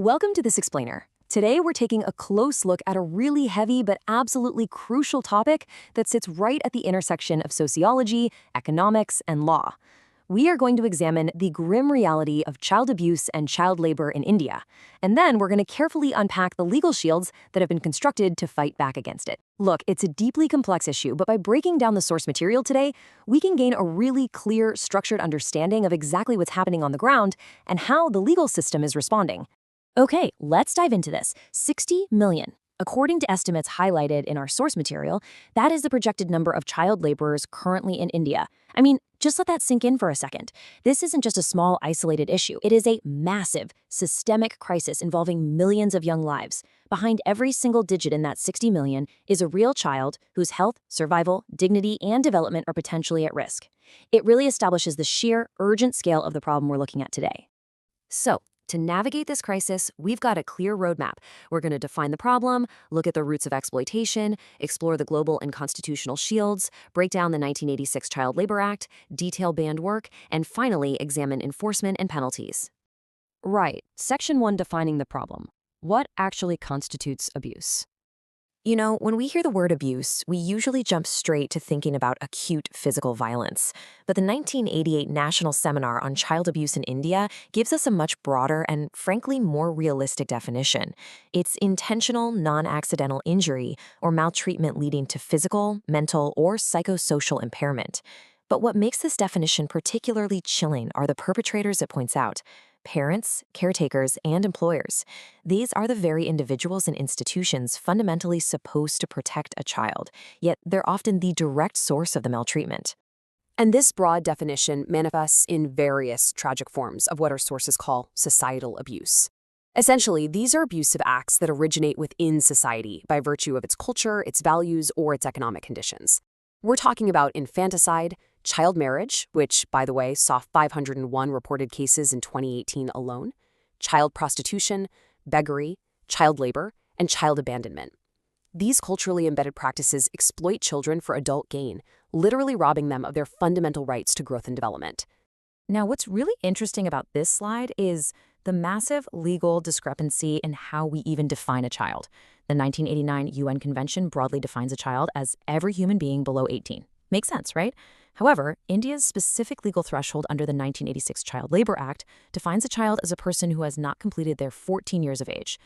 Welcome to this explainer. Today we're taking a close look at a really heavy but absolutely crucial topic that sits right at the intersection of sociology, economics, and law. We are going to examine the grim reality of child abuse and child labor in India, and then we're going to carefully unpack the legal shields that have been constructed to fight back against it. Look, it's a deeply complex issue, but by breaking down the source material today, we can gain a really clear, structured understanding of exactly what's happening on the ground and how the legal system is responding. Okay, let's dive into this. 60 million. According to estimates highlighted in our source material, that is the projected number of child laborers currently in India. I mean, just let that sink in for a second. This isn't just a small, isolated issue. It is a massive, systemic crisis involving millions of young lives. Behind every single digit in that 60 million is a real child whose health, survival, dignity, and development are potentially at risk. It really establishes the sheer, urgent scale of the problem we're looking at today. So, to navigate this crisis, we've got a clear roadmap. We're going to define the problem, look at the roots of exploitation, explore the global and constitutional shields, break down the 1986 Child Labor Act, detail banned work, and finally examine enforcement and penalties. Right, Section 1 defining the problem. What actually constitutes abuse? You know, when we hear the word abuse, we usually jump straight to thinking about acute physical violence. But the 1988 National Seminar on Child Abuse in India gives us a much broader and, frankly, more realistic definition. It's intentional, non-accidental injury or maltreatment leading to physical, mental, or psychosocial impairment. But what makes this definition particularly chilling are the perpetrators it points out. Parents, caretakers, and employers. These are the very individuals and institutions fundamentally supposed to protect a child, yet they're often the direct source of the maltreatment. And this broad definition manifests in various tragic forms of what our sources call societal abuse. Essentially, these are abusive acts that originate within society by virtue of its culture, its values, or its economic conditions. We're talking about infanticide, child marriage, which, by the way, saw 501 reported cases in 2018 alone, child prostitution, beggary, child labor, and child abandonment. These culturally embedded practices exploit children for adult gain, literally robbing them of their fundamental rights to growth and development. Now, what's really interesting about this slide is the massive legal discrepancy in how we even define a child. The 1989 UN Convention broadly defines a child as every human being below 18. Makes sense, right? However, India's specific legal threshold under the 1986 Child Labor Act defines a child as a person who has not completed their 14 years of age.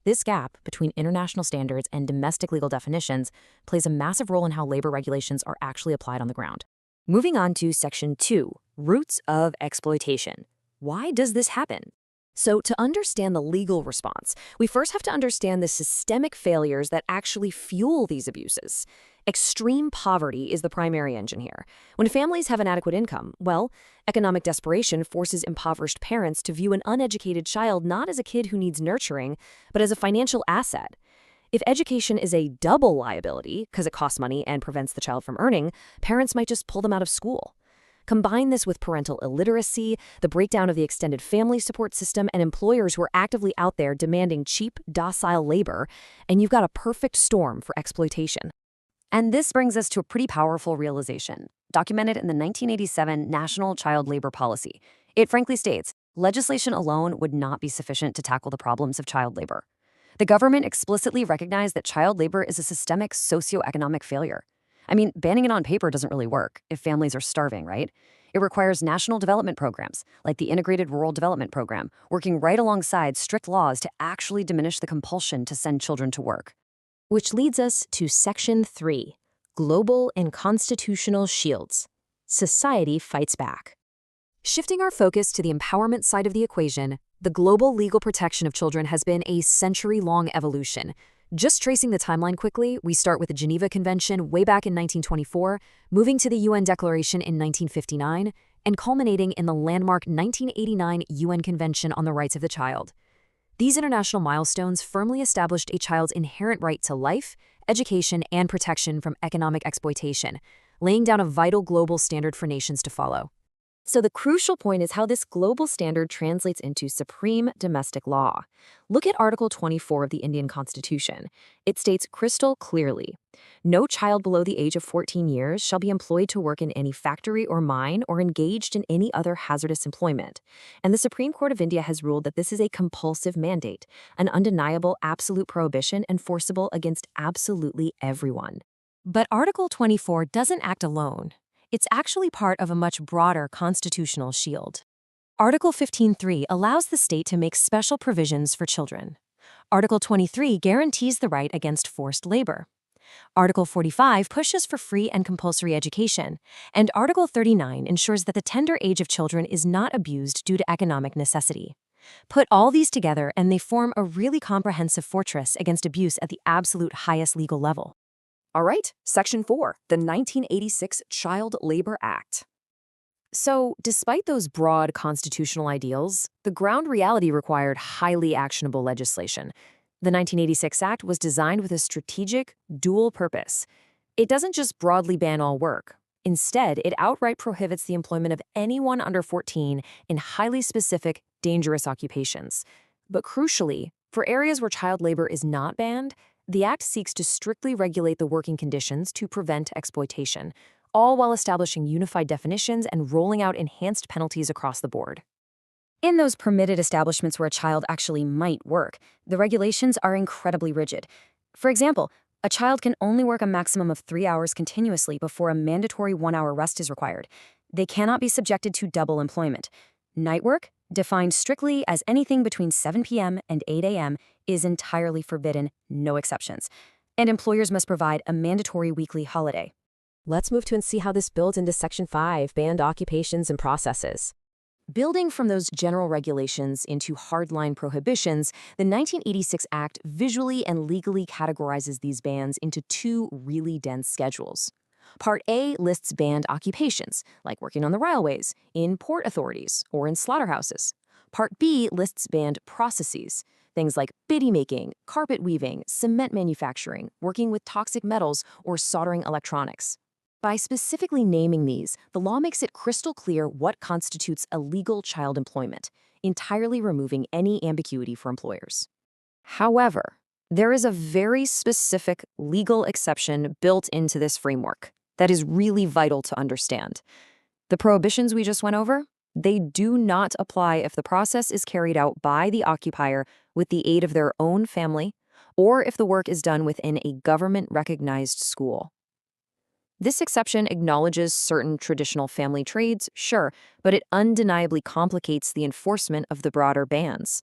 This gap between international standards and domestic legal definitions plays a massive role in how labor regulations are actually applied on the ground. Moving on to Section 2, Roots of Exploitation. Why does this happen? So, to understand the legal response, we first have to understand the systemic failures that actually fuel these abuses. Extreme poverty is the primary engine here. When families have inadequate income, well, economic desperation forces impoverished parents to view an uneducated child not as a kid who needs nurturing, but as a financial asset. If education is a double liability, because it costs money and prevents the child from earning, parents might just pull them out of school. Combine this with parental illiteracy, the breakdown of the extended family support system, and employers who are actively out there demanding cheap, docile labor, and you've got a perfect storm for exploitation. And this brings us to a pretty powerful realization, documented in the 1987 National Child Labor Policy. It frankly states, legislation alone would not be sufficient to tackle the problems of child labor. The government explicitly recognized that child labor is a systemic socioeconomic failure. I mean, banning it on paper doesn't really work if families are starving, right? It requires national development programs, like the Integrated Rural Development Program, working right alongside strict laws to actually diminish the compulsion to send children to work. Which leads us to Section 3, Global and Constitutional Shields. Society fights back. Shifting our focus to the empowerment side of the equation, the global legal protection of children has been a century-long evolution. Just tracing the timeline quickly, we start with the Geneva Convention way back in 1924, moving to the UN Declaration in 1959, and culminating in the landmark 1989 UN Convention on the Rights of the Child. These international milestones firmly established a child's inherent right to life, education, and protection from economic exploitation, laying down a vital global standard for nations to follow. So the crucial point is how this global standard translates into supreme domestic law. Look at Article 24 of the Indian Constitution. It states crystal clearly, no child below the age of 14 years shall be employed to work in any factory or mine or engaged in any other hazardous employment. And the Supreme Court of India has ruled that this is a compulsive mandate, an undeniable absolute prohibition enforceable against absolutely everyone. But Article 24 doesn't act alone. It's actually part of a much broader constitutional shield. Article 15.3 allows the state to make special provisions for children. Article 23 guarantees the right against forced labor. Article 45 pushes for free and compulsory education, and Article 39 ensures that the tender age of children is not abused due to economic necessity. Put all these together and they form a really comprehensive fortress against abuse at the absolute highest legal level. All right, Section 4, the 1986 Child Labor Act. So, despite those broad constitutional ideals, the ground reality required highly actionable legislation. The 1986 Act was designed with a strategic, dual purpose. It doesn't just broadly ban all work. Instead, it outright prohibits the employment of anyone under 14 in highly specific, dangerous occupations. But crucially, for areas where child labor is not banned, the Act seeks to strictly regulate the working conditions to prevent exploitation, all while establishing unified definitions and rolling out enhanced penalties across the board. In those permitted establishments where a child actually might work, the regulations are incredibly rigid. For example, a child can only work a maximum of 3 hours continuously before a mandatory 1-hour rest is required. They cannot be subjected to double employment. Night work, defined strictly as anything between 7 p.m. and 8 a.m., is entirely forbidden, no exceptions. And employers must provide a mandatory weekly holiday. Let's move to and see how this builds into Section 5, banned occupations and processes. Building from those general regulations into hardline prohibitions, the 1986 Act visually and legally categorizes these bans into 2 really dense schedules. Part A lists banned occupations, like working on the railways, in port authorities, or in slaughterhouses. Part B lists banned processes, things like biddy making, carpet weaving, cement manufacturing, working with toxic metals, or soldering electronics. By specifically naming these, the law makes it crystal clear what constitutes illegal child employment, entirely removing any ambiguity for employers. However, there is a very specific legal exception built into this framework that is really vital to understand. The prohibitions we just went over, they do not apply if the process is carried out by the occupier with the aid of their own family, or if the work is done within a government-recognized school. This exception acknowledges certain traditional family trades, sure, but it undeniably complicates the enforcement of the broader bans.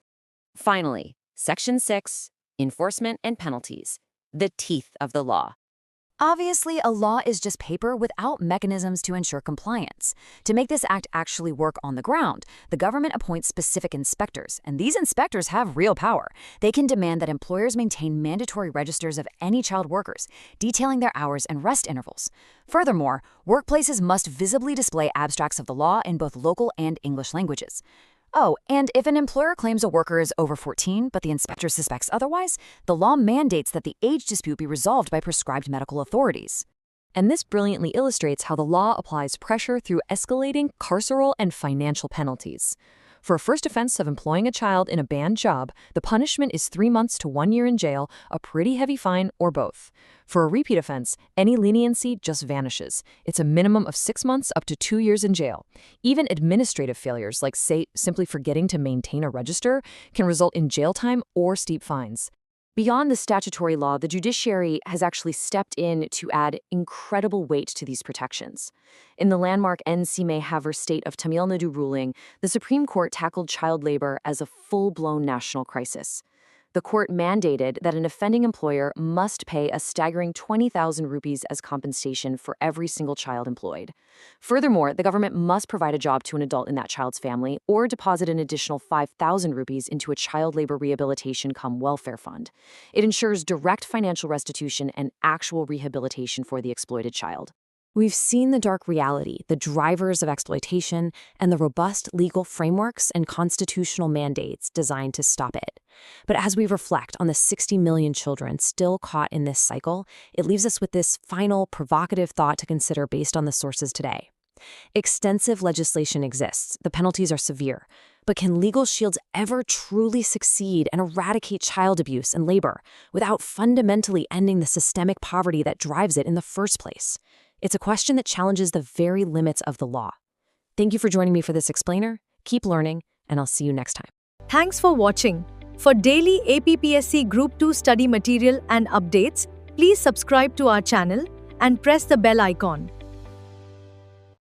Finally, Section 6, Enforcement and Penalties, the teeth of the law. Obviously, a law is just paper without mechanisms to ensure compliance. To make this act actually work on the ground, the government appoints specific inspectors, and these inspectors have real power. They can demand that employers maintain mandatory registers of any child workers, detailing their hours and rest intervals. Furthermore, workplaces must visibly display abstracts of the law in both local and English languages. Oh, and if an employer claims a worker is over 14, but the inspector suspects otherwise, the law mandates that the age dispute be resolved by prescribed medical authorities. And this brilliantly illustrates how the law applies pressure through escalating carceral and financial penalties. For a first offense of employing a child in a banned job, the punishment is 3 months to 1 year in jail, a pretty heavy fine, or both. For a repeat offense, any leniency just vanishes. It's a minimum of 6 months up to 2 years in jail. Even administrative failures, like, say, simply forgetting to maintain a register, can result in jail time or steep fines. Beyond the statutory law, the judiciary has actually stepped in to add incredible weight to these protections. In the landmark N.C. Haver State of Tamil Nadu ruling, the Supreme Court tackled child labor as a full-blown national crisis. The court mandated that an offending employer must pay a staggering 20,000 rupees as compensation for every single child employed. Furthermore, the government must provide a job to an adult in that child's family or deposit an additional 5,000 rupees into a child labor rehabilitation cum welfare fund. It ensures direct financial restitution and actual rehabilitation for the exploited child. We've seen the dark reality, the drivers of exploitation, and the robust legal frameworks and constitutional mandates designed to stop it. But as we reflect on the 60 million children still caught in this cycle, it leaves us with this final provocative thought to consider based on the sources today. Extensive legislation exists. The penalties are severe. But can legal shields ever truly succeed and eradicate child abuse and labor without fundamentally ending the systemic poverty that drives it in the first place? It's a question that challenges the very limits of the law. Thank you for joining me for this explainer. Keep learning, and I'll see you next time. Thanks for watching. For daily APPSC Group 2 study material and updates, please subscribe to our channel and press the bell icon.